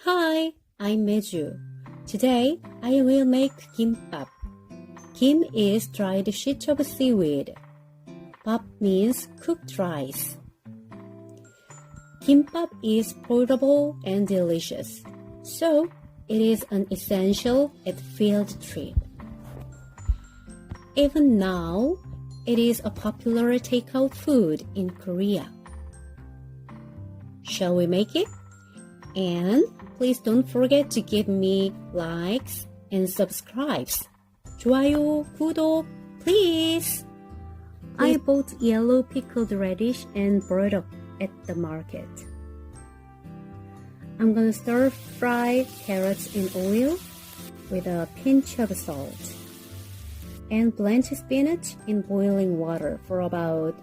Hi, I'm Meju. Today, I will make gimbap. Gim is dried sheet of seaweed. Bap means cooked rice. Gimbap is portable and delicious, so it is an essential at field trip. Even now, it is a popular takeout food in Korea. Shall we make it? And please don't forget to give me likes and subscribes. 좋아요, 구독, please. I bought yellow pickled radish and burdock at the market. I'm gonna stir fry carrots in oil with a pinch of salt and blanch spinach in boiling water for about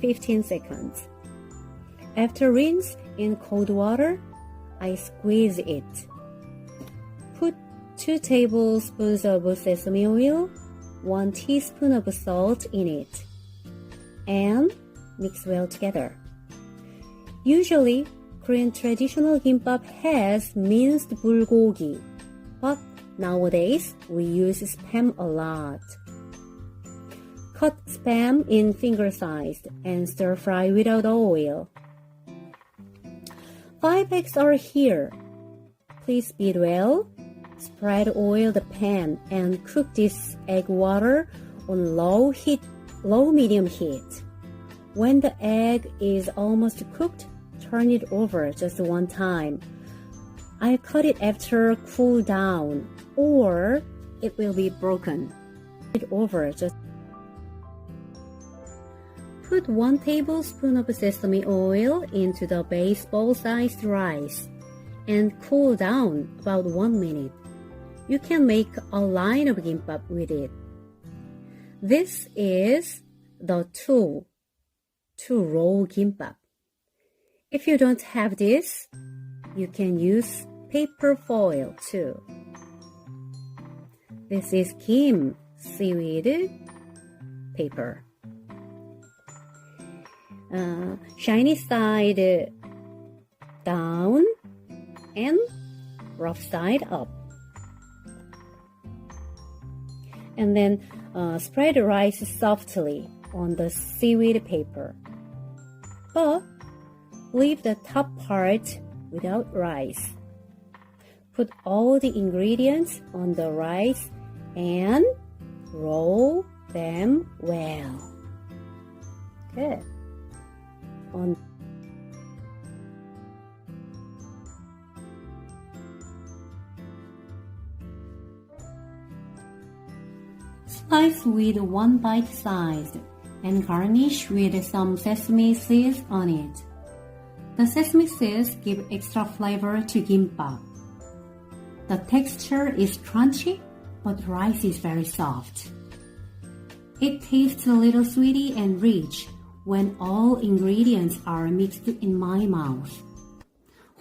15 seconds. After rinse in cold water, I squeeze it. Put 2 tablespoons of sesame oil, 1 teaspoon of salt in it, and mix well together. Usually, Korean traditional gimbap has minced bulgogi, but nowadays we use spam a lot. Cut spam in finger size and stir fry without oil. 5 eggs are here. Please beat well. Spread oil the pan and cook this egg water on low-medium heat. When the egg is almost cooked, turn it over just one time. I cut it after cool down, or it will be broken. Put 1 tablespoon of sesame oil into the baseball-sized rice and cool down about 1 minute. You can make a line of gimbap with it. This is the tool to roll gimbap. If you don't have this, you can use paper foil too. This is Gim seaweed paper. Shiny side down and rough side up. And then spread the rice softly on the seaweed paper. But leave the top part without rice. Put all the ingredients on the rice and roll them well. Good. Slice with 1 bite sized and garnish with some sesame seeds on it. The sesame seeds give extra flavor to gimbap. The texture is crunchy, but rice is very soft. It tastes a little sweety and rich when all ingredients are mixed in my mouth.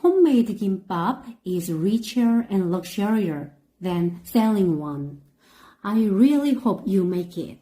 Homemade gimbap is richer and luxurious than selling one. I really hope you make it.